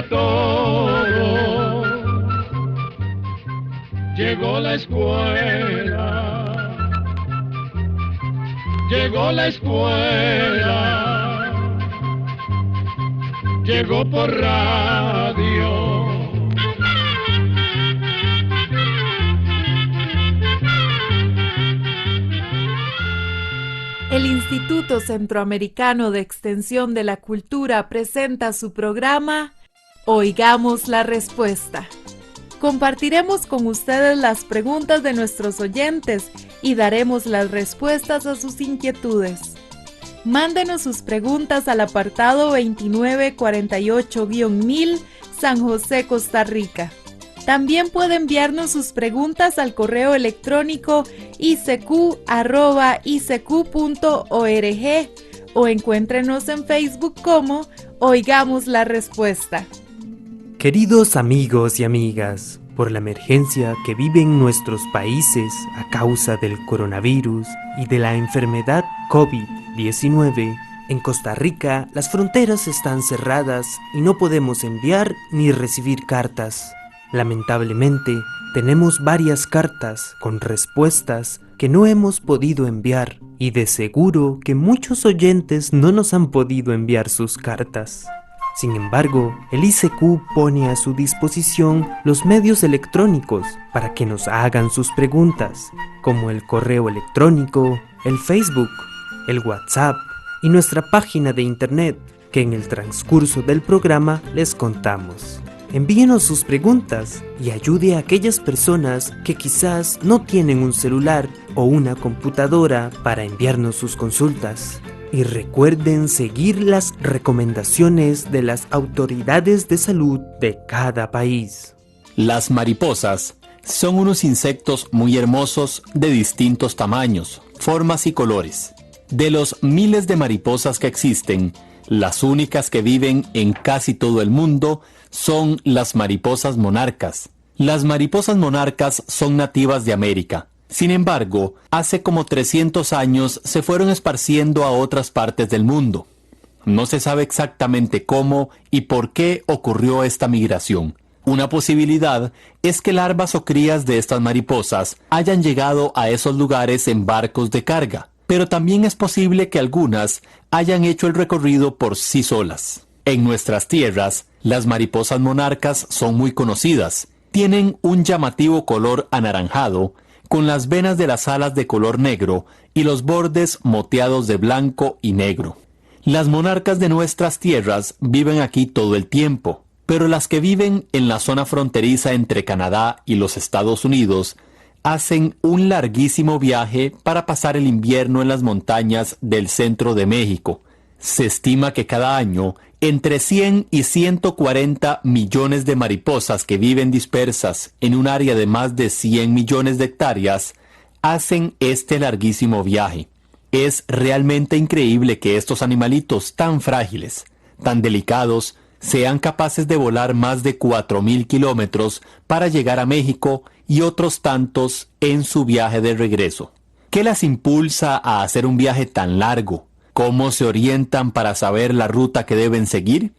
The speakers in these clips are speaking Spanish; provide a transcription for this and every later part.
para todo. Llegó la escuela, llegó la escuela, llegó por radio. El Instituto Centroamericano de Extensión de la Cultura presenta su programa Oigamos la Respuesta. Compartiremos con ustedes las preguntas de nuestros oyentes y daremos las respuestas a sus inquietudes. Mándenos sus preguntas al apartado 2948-1000, San José, Costa Rica. También puede enviarnos sus preguntas al correo electrónico icq@icq.org o encuéntrenos en Facebook como Oigamos la Respuesta. Queridos amigos y amigas, por la emergencia que viven nuestros países a causa del coronavirus y de la enfermedad COVID-19, en Costa Rica las fronteras están cerradas y no podemos enviar ni recibir cartas. Lamentablemente, tenemos varias cartas con respuestas que no hemos podido enviar y de seguro que muchos oyentes no nos han podido enviar sus cartas. Sin embargo, el ICQ pone a su disposición los medios electrónicos para que nos hagan sus preguntas, como el correo electrónico, el Facebook, el WhatsApp y nuestra página de internet, que en el transcurso del programa les contamos. Envíenos sus preguntas y ayude a aquellas personas que quizás no tienen un celular o una computadora para enviarnos sus consultas. Y recuerden seguir las recomendaciones de las autoridades de salud de cada país. Las mariposas son unos insectos muy hermosos de distintos tamaños, formas y colores. De los miles de mariposas que existen, las únicas que viven en casi todo el mundo son las mariposas monarcas. Las mariposas monarcas son nativas de América. Sin embargo, hace como 300 años se fueron esparciendo a otras partes del mundo. No se sabe exactamente cómo y por qué ocurrió esta migración. Una posibilidad es que larvas o crías de estas mariposas hayan llegado a esos lugares en barcos de carga, pero también es posible que algunas hayan hecho el recorrido por sí solas. En nuestras tierras, las mariposas monarcas son muy conocidas. Tienen un llamativo color anaranjado, con las venas de las alas de color negro y los bordes moteados de blanco y negro. Las monarcas de nuestras tierras viven aquí todo el tiempo, pero las que viven en la zona fronteriza entre Canadá y los Estados Unidos hacen un larguísimo viaje para pasar el invierno en las montañas del centro de México. Se estima que cada año entre 100 y 140 millones de mariposas que viven dispersas en un área de más de 100 millones de hectáreas hacen este larguísimo viaje. Es realmente increíble que estos animalitos tan frágiles, tan delicados, sean capaces de volar más de 4.000 kilómetros para llegar a México y otros tantos en su viaje de regreso. ¿Qué las impulsa a hacer un viaje tan largo? ¿Cómo se orientan para saber la ruta que deben seguir?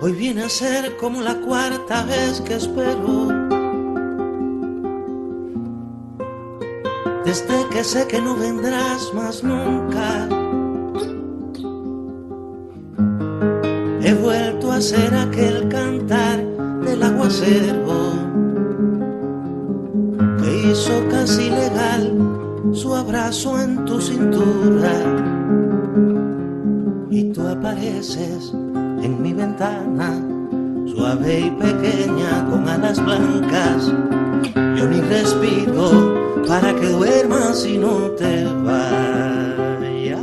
Hoy viene a ser como la cuarta vez que espero, desde que sé que no vendrás más nunca. He vuelto a a ser aquel cantar del aguacero que hizo casi legal su abrazo en tu cintura. Y tú apareces en mi ventana, suave y pequeña con alas blancas. Yo ni respiro para que duermas y no te vayas.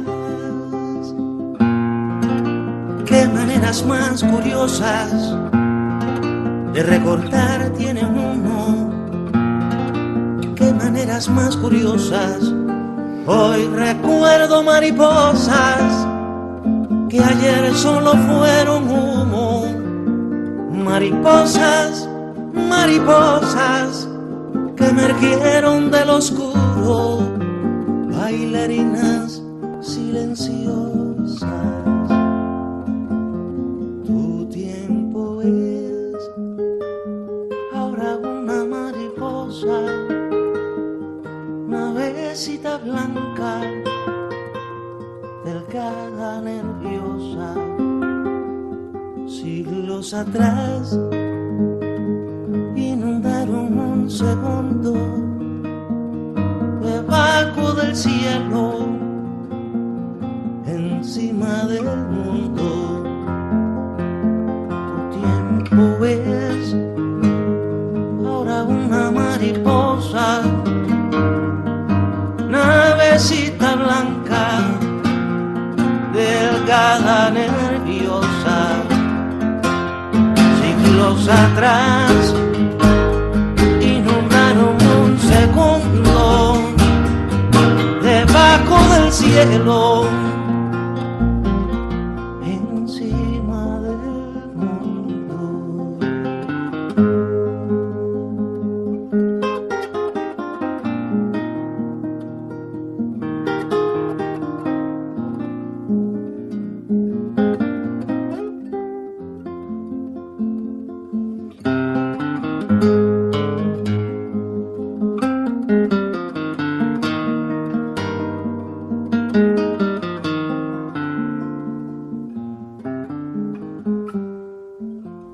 Qué maneras más curiosas de recordar tiene uno. Qué maneras más curiosas. Hoy recuerdo mariposas que ayer solo fueron humo. Mariposas, mariposas que emergieron del oscuro, bailarinas silenciosas. Tu tiempo es ahora una mariposa, una besita blanca, delgada, nerviosa. Siglos atrás inundaron un segundo debajo del cielo, encima del mundo. Tu tiempo es ahora una mariposa, navecita blanca, delgada, nerviosa. Siglos atrás inundaron un segundo debajo del cielo, encima del mundo.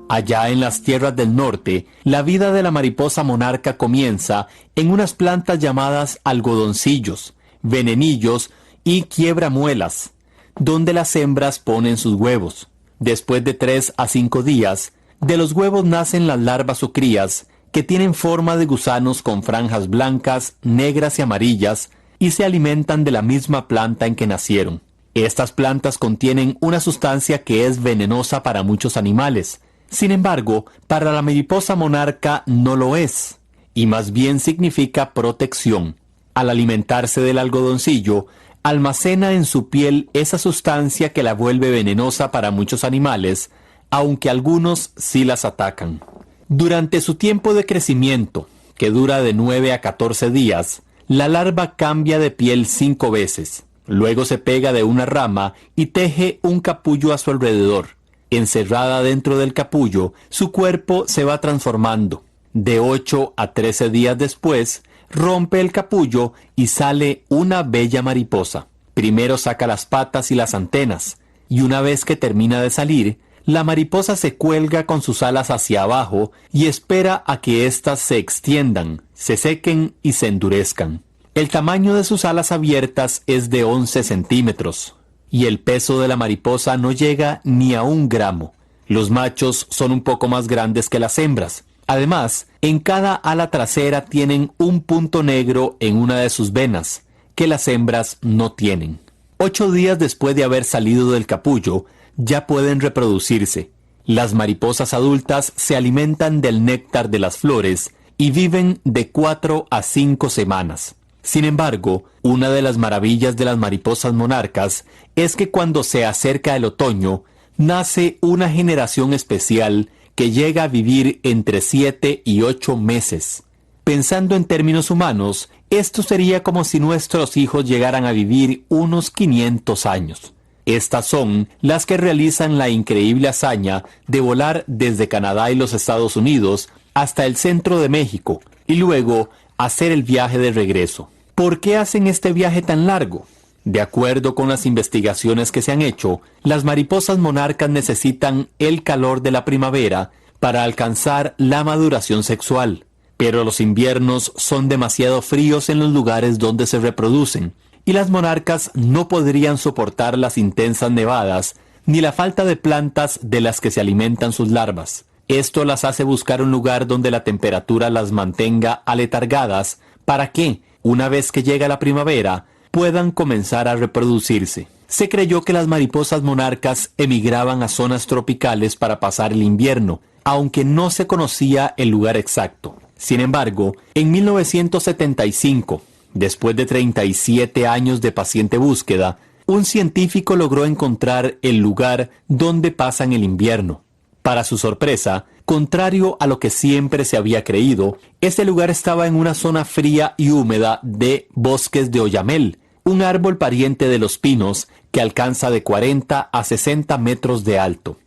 Allá en las tierras del norte, la vida de la mariposa monarca comienza en unas plantas llamadas algodoncillos, venenillos y quiebramuelas, donde las hembras ponen sus huevos. Después de 3 a 5 días, de los huevos nacen las larvas o crías, que tienen forma de gusanos con franjas blancas, negras y amarillas, y se alimentan de la misma planta en que nacieron. Estas plantas contienen una sustancia que es venenosa para muchos animales. Sin embargo, para la mariposa monarca no lo es, y más bien significa protección. Al alimentarse del algodoncillo, almacena en su piel esa sustancia que la vuelve venenosa para muchos animales, aunque algunos sí las atacan. Durante su tiempo de crecimiento, que dura de 9 a 14 días, la larva cambia de piel 5 veces. Luego se pega de una rama y teje un capullo a su alrededor. Encerrada dentro del capullo, su cuerpo se va transformando. De 8 a 13 días después, rompe el capullo y sale una bella mariposa. Primero saca las patas y las antenas, y una vez que termina de salir, la mariposa se cuelga con sus alas hacia abajo y espera a que éstas se extiendan, se sequen y se endurezcan. El tamaño de sus alas abiertas es de 11 centímetros. Y el peso de la mariposa no llega ni a 1 gramo. Los machos son un poco más grandes que las hembras. Además, en cada ala trasera tienen un punto negro en una de sus venas, que las hembras no tienen. 8 días después de haber salido del capullo, ya pueden reproducirse. Las mariposas adultas se alimentan del néctar de las flores y viven de 4 a 5 semanas. Sin embargo, una de las maravillas de las mariposas monarcas es que cuando se acerca el otoño, nace una generación especial que llega a vivir entre 7 y 8 meses. Pensando en términos humanos, esto sería como si nuestros hijos llegaran a vivir unos 500 años. Estas son las que realizan la increíble hazaña de volar desde Canadá y los Estados Unidos hasta el centro de México y luego hacer el viaje de regreso. ¿Por qué hacen este viaje tan largo? De acuerdo con las investigaciones que se han hecho, las mariposas monarcas necesitan el calor de la primavera para alcanzar la maduración sexual, pero los inviernos son demasiado fríos en los lugares donde se reproducen, y las monarcas no podrían soportar las intensas nevadas ni la falta de plantas de las que se alimentan sus larvas. Esto las hace buscar un lugar donde la temperatura las mantenga aletargadas para que, una vez que llega la primavera, puedan comenzar a reproducirse. Se creyó que las mariposas monarcas emigraban a zonas tropicales para pasar el invierno, aunque no se conocía el lugar exacto. Sin embargo, en 1975, después de 37 años de paciente búsqueda, un científico logró encontrar el lugar donde pasan el invierno. Para su sorpresa, contrario a lo que siempre se había creído, este lugar estaba en una zona fría y húmeda de bosques de oyamel, un árbol pariente de los pinos que alcanza de 40 a 60 metros de alto.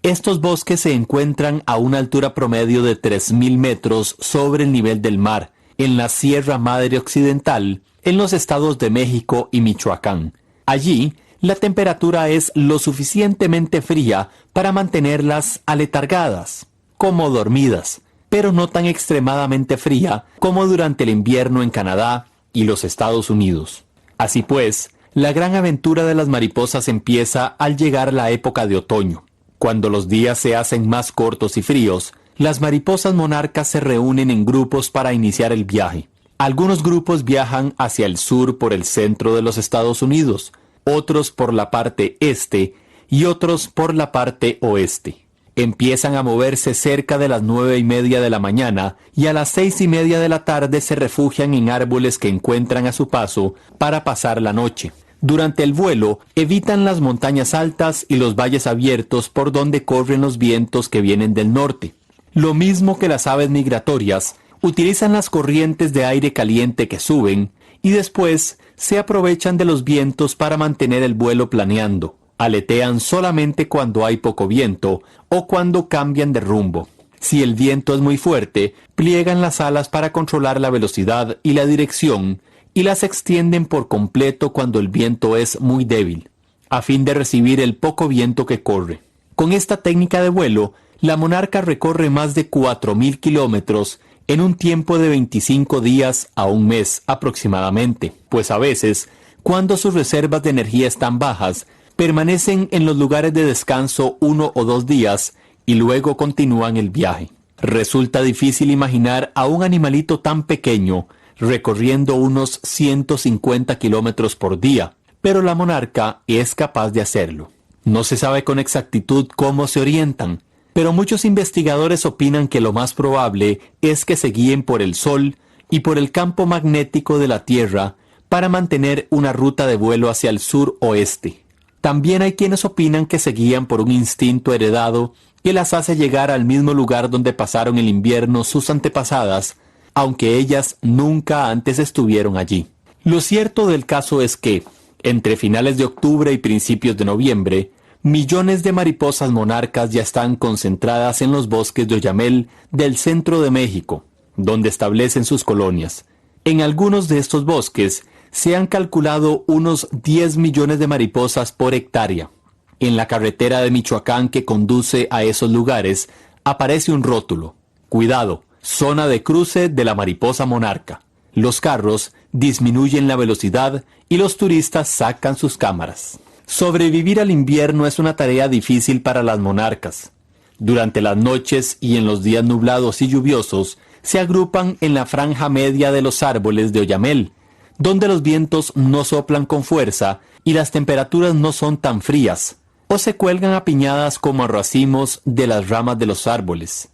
Estos bosques se encuentran a una altura promedio de 3.000 metros sobre el nivel del mar, en la Sierra Madre Occidental, en los estados de México y Michoacán. Allí, la temperatura es lo suficientemente fría para mantenerlas aletargadas, como dormidas, pero no tan extremadamente fría como durante el invierno en Canadá y los Estados Unidos. Así pues, la gran aventura de las mariposas empieza al llegar la época de otoño. Cuando los días se hacen más cortos y fríos, las mariposas monarcas se reúnen en grupos para iniciar el viaje. Algunos grupos viajan hacia el sur por el centro de los Estados Unidos, otros por la parte este y otros por la parte oeste. Empiezan a moverse cerca de las 9:30 de la mañana y a las 6:30 de la tarde se refugian en árboles que encuentran a su paso para pasar la noche. Durante el vuelo, evitan las montañas altas y los valles abiertos por donde corren los vientos que vienen del norte. Lo mismo que las aves migratorias, utilizan las corrientes de aire caliente que suben y después se aprovechan de los vientos para mantener el vuelo planeando. Aletean solamente cuando hay poco viento o cuando cambian de rumbo. Si el viento es muy fuerte, pliegan las alas para controlar la velocidad y la dirección y las extienden por completo cuando el viento es muy débil, a fin de recibir el poco viento que corre. Con esta técnica de vuelo, la monarca recorre más de 4.000 kilómetros en un tiempo de 25 días a un mes aproximadamente, pues a veces, cuando sus reservas de energía están bajas, permanecen en los lugares de descanso 1 o 2 días y luego continúan el viaje. Resulta difícil imaginar a un animalito tan pequeño recorriendo unos 150 kilómetros por día, pero la monarca es capaz de hacerlo. No se sabe con exactitud cómo se orientan, pero muchos investigadores opinan que lo más probable es que se guíen por el Sol y por el campo magnético de la Tierra para mantener una ruta de vuelo hacia el sur-oeste. También hay quienes opinan que se guían por un instinto heredado que las hace llegar al mismo lugar donde pasaron el invierno sus antepasadas, aunque ellas nunca antes estuvieron allí. Lo cierto del caso es que, entre finales de octubre y principios de noviembre, millones de mariposas monarcas ya están concentradas en los bosques de oyamel del centro de México, donde establecen sus colonias. En algunos de estos bosques se han calculado unos 10 millones de mariposas por hectárea. En la carretera de Michoacán que conduce a esos lugares aparece un rótulo: cuidado, zona de cruce de la mariposa monarca. Los carros disminuyen la velocidad y los turistas sacan sus cámaras. Sobrevivir al invierno es una tarea difícil para las monarcas. Durante las noches y en los días nublados y lluviosos, se agrupan en la franja media de los árboles de oyamel, donde los vientos no soplan con fuerza y las temperaturas no son tan frías, o se cuelgan apiñadas como a racimos de las ramas de los árboles.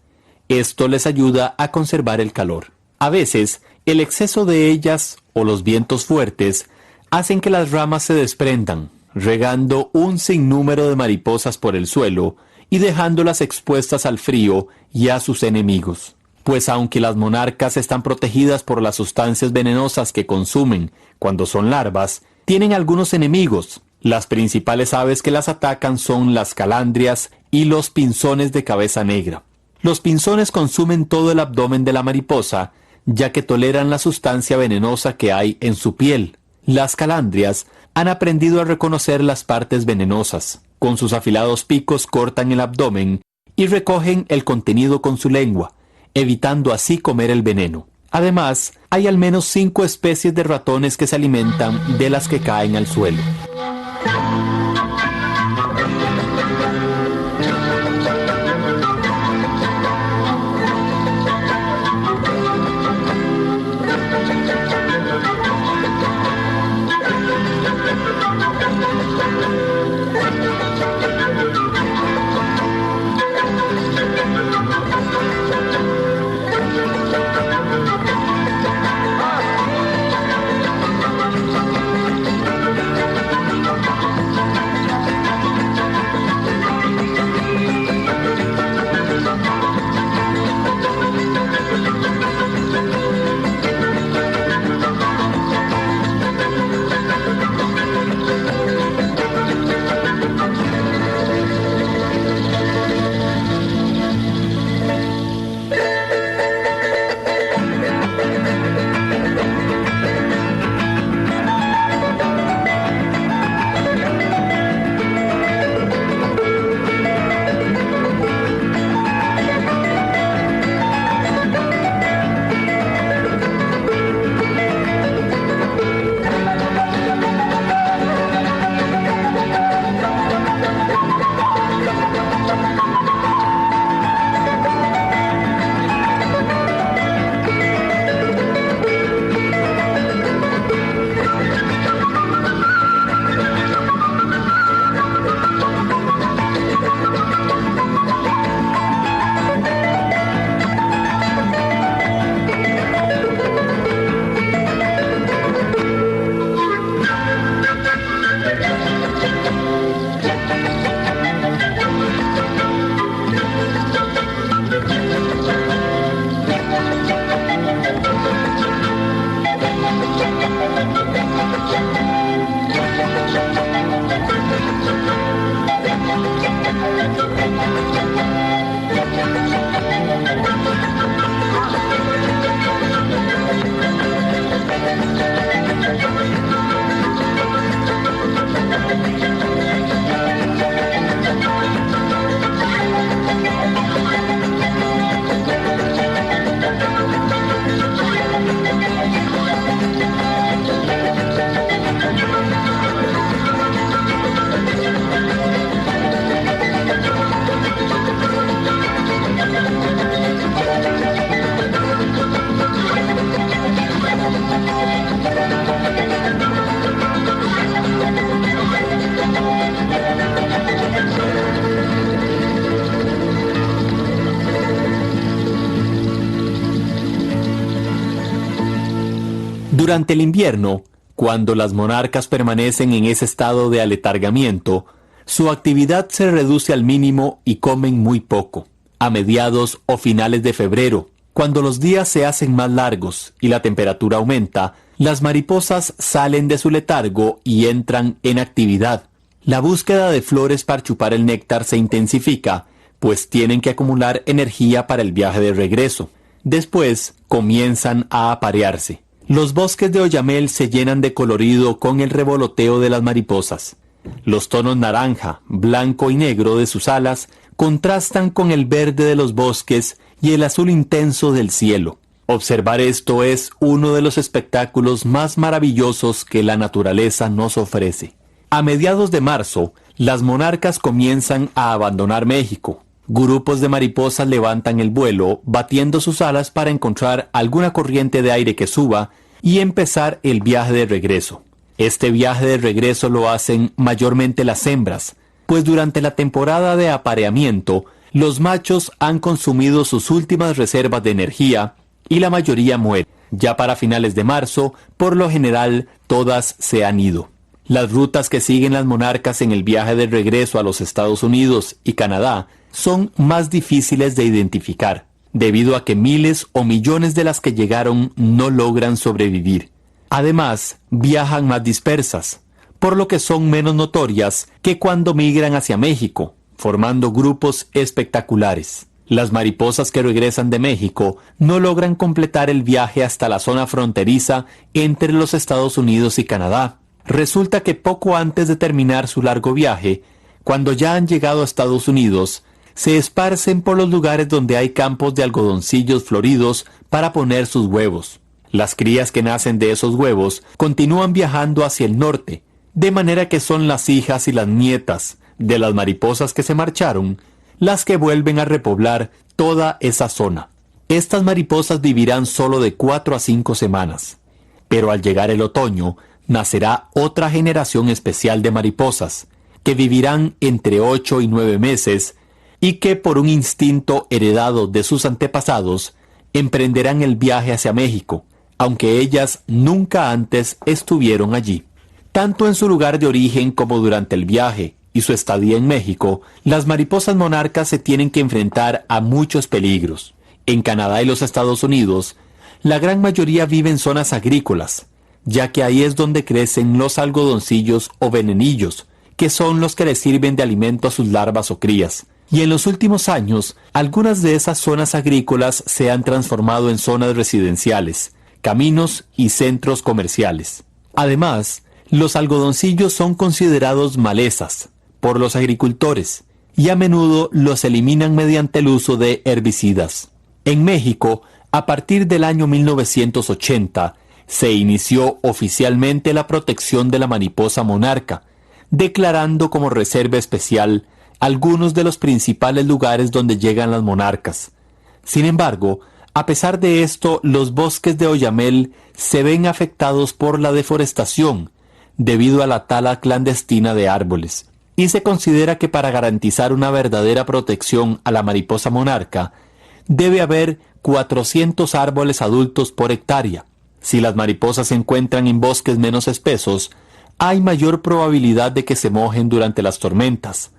Esto les ayuda a conservar el calor. A veces, el exceso de ellas o los vientos fuertes hacen que las ramas se desprendan, regando un sinnúmero de mariposas por el suelo y dejándolas expuestas al frío y a sus enemigos. Pues aunque las monarcas están protegidas por las sustancias venenosas que consumen cuando son larvas, tienen algunos enemigos. Las principales aves que las atacan son las calandrias y los pinzones de cabeza negra. Los pinzones consumen todo el abdomen de la mariposa, ya que toleran la sustancia venenosa que hay en su piel. Las calandrias han aprendido a reconocer las partes venenosas. Con sus afilados picos cortan el abdomen y recogen el contenido con su lengua, evitando así comer el veneno. Además, hay al menos 5 especies de ratones que se alimentan de las que caen al suelo. Durante el invierno, cuando las monarcas permanecen en ese estado de aletargamiento, su actividad se reduce al mínimo y comen muy poco. A mediados o finales de febrero, cuando los días se hacen más largos y la temperatura aumenta, las mariposas salen de su letargo y entran en actividad. La búsqueda de flores para chupar el néctar se intensifica, pues tienen que acumular energía para el viaje de regreso. Después, comienzan a aparearse. Los bosques de oyamel se llenan de colorido con el revoloteo de las mariposas. Los tonos naranja, blanco y negro de sus alas contrastan con el verde de los bosques y el azul intenso del cielo. Observar esto es uno de los espectáculos más maravillosos que la naturaleza nos ofrece. A mediados de marzo, las monarcas comienzan a abandonar México. Grupos de mariposas levantan el vuelo, batiendo sus alas para encontrar alguna corriente de aire que suba y empezar el viaje de regreso. Este viaje de regreso lo hacen mayormente las hembras, pues durante la temporada de apareamiento, los machos han consumido sus últimas reservas de energía y la mayoría muere. Ya para finales de marzo, por lo general, todas se han ido. Las rutas que siguen las monarcas en el viaje de regreso a los Estados Unidos y Canadá son más difíciles de identificar, debido a que miles o millones de las que llegaron no logran sobrevivir. Además, viajan más dispersas, por lo que son menos notorias que cuando migran hacia México, formando grupos espectaculares. Las mariposas que regresan de México no logran completar el viaje hasta la zona fronteriza entre los Estados Unidos y Canadá. Resulta que poco antes de terminar su largo viaje, cuando ya han llegado a Estados Unidos, se esparcen por los lugares donde hay campos de algodoncillos floridos para poner sus huevos. Las crías que nacen de esos huevos continúan viajando hacia el norte, de manera que son las hijas y las nietas de las mariposas que se marcharon las que vuelven a repoblar toda esa zona. Estas mariposas vivirán solo de 4 a 5 semanas, pero al llegar el otoño, nacerá otra generación especial de mariposas, que vivirán entre 8 y 9 meses, y que por un instinto heredado de sus antepasados, emprenderán el viaje hacia México, aunque ellas nunca antes estuvieron allí. Tanto en su lugar de origen como durante el viaje y su estadía en México, las mariposas monarcas se tienen que enfrentar a muchos peligros. En Canadá y los Estados Unidos, la gran mayoría vive en zonas agrícolas, ya que ahí es donde crecen los algodoncillos o venenillos, que son los que les sirven de alimento a sus larvas o crías. Y en los últimos años, algunas de esas zonas agrícolas se han transformado en zonas residenciales, caminos y centros comerciales. Además, los algodoncillos son considerados malezas por los agricultores y a menudo los eliminan mediante el uso de herbicidas. En México, a partir del año 1980, se inició oficialmente la protección de la mariposa monarca, declarando como reserva especial algunos de los principales lugares donde llegan las monarcas. Sin embargo, a pesar de esto, los bosques de Oyamel se ven afectados por la deforestación debido a la tala clandestina de árboles, y se considera que para garantizar una verdadera protección a la mariposa monarca, debe haber 400 árboles adultos por hectárea. Si las mariposas se encuentran en bosques menos espesos, hay mayor probabilidad de que se mojen durante las tormentas,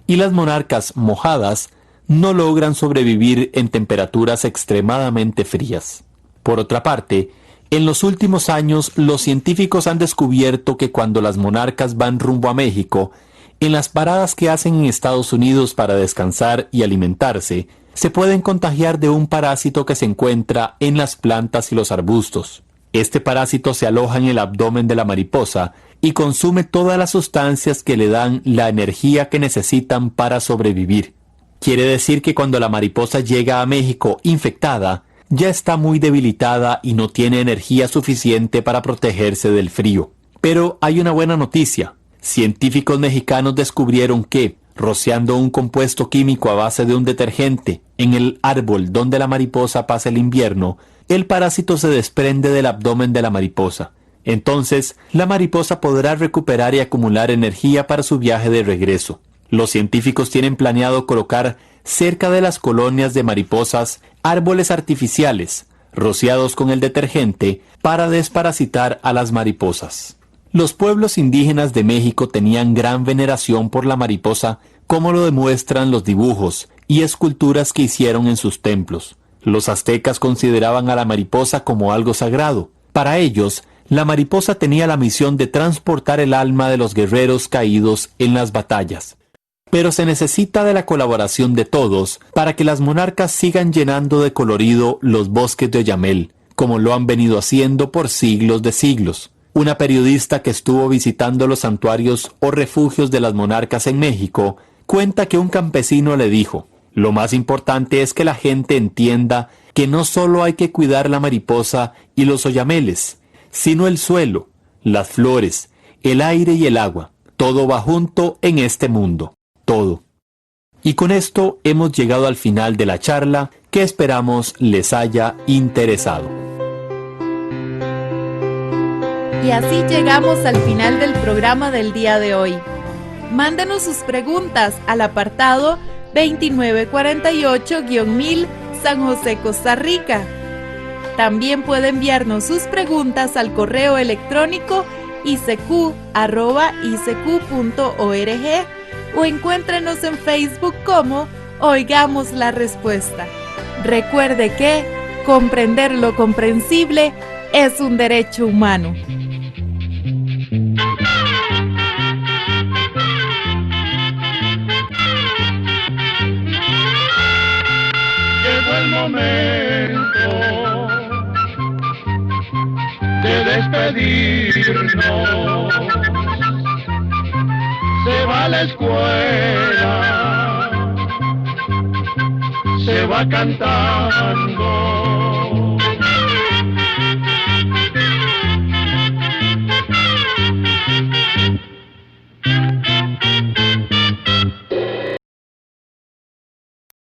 y las monarcas mojadas no logran sobrevivir en temperaturas extremadamente frías. Por otra parte, en los últimos años los científicos han descubierto que cuando las monarcas van rumbo a México, en las paradas que hacen en Estados Unidos para descansar y alimentarse, se pueden contagiar de un parásito que se encuentra en las plantas y los arbustos. Este parásito se aloja en el abdomen de la mariposa y consume todas las sustancias que le dan la energía que necesitan para sobrevivir. Quiere decir que cuando la mariposa llega a México infectada, ya está muy debilitada y no tiene energía suficiente para protegerse del frío. Pero hay una buena noticia. Científicos mexicanos descubrieron que, rociando un compuesto químico a base de un detergente en el árbol donde la mariposa pasa el invierno, el parásito se desprende del abdomen de la mariposa. Entonces, la mariposa podrá recuperar y acumular energía para su viaje de regreso. Los científicos tienen planeado colocar cerca de las colonias de mariposas árboles artificiales, rociados con el detergente, para desparasitar a las mariposas. Los pueblos indígenas de México tenían gran veneración por la mariposa, como lo demuestran los dibujos y esculturas que hicieron en sus templos. Los aztecas consideraban a la mariposa como algo sagrado. Para ellos, la mariposa tenía la misión de transportar el alma de los guerreros caídos en las batallas. Pero se necesita de la colaboración de todos para que las monarcas sigan llenando de colorido los bosques de Oyamel, como lo han venido haciendo por siglos de siglos. Una periodista que estuvo visitando los santuarios o refugios de las monarcas en México cuenta que un campesino le dijo: lo más importante es que la gente entienda que no solo hay que cuidar la mariposa y los oyameles, sino el suelo, las flores, el aire y el agua. Todo va junto en este mundo. Todo. Y con esto hemos llegado al final de la charla que esperamos les haya interesado. Y así llegamos al final del programa del día de hoy. Mándenos sus preguntas al apartado 2948-1000 San José, Costa Rica. También puede enviarnos sus preguntas al correo electrónico icq@icq.org o encuéntrenos en Facebook como Oigamos la Respuesta. Recuerde que comprender lo comprensible es un derecho humano. momento de despedirnos. Se va a la escuela, se va cantando.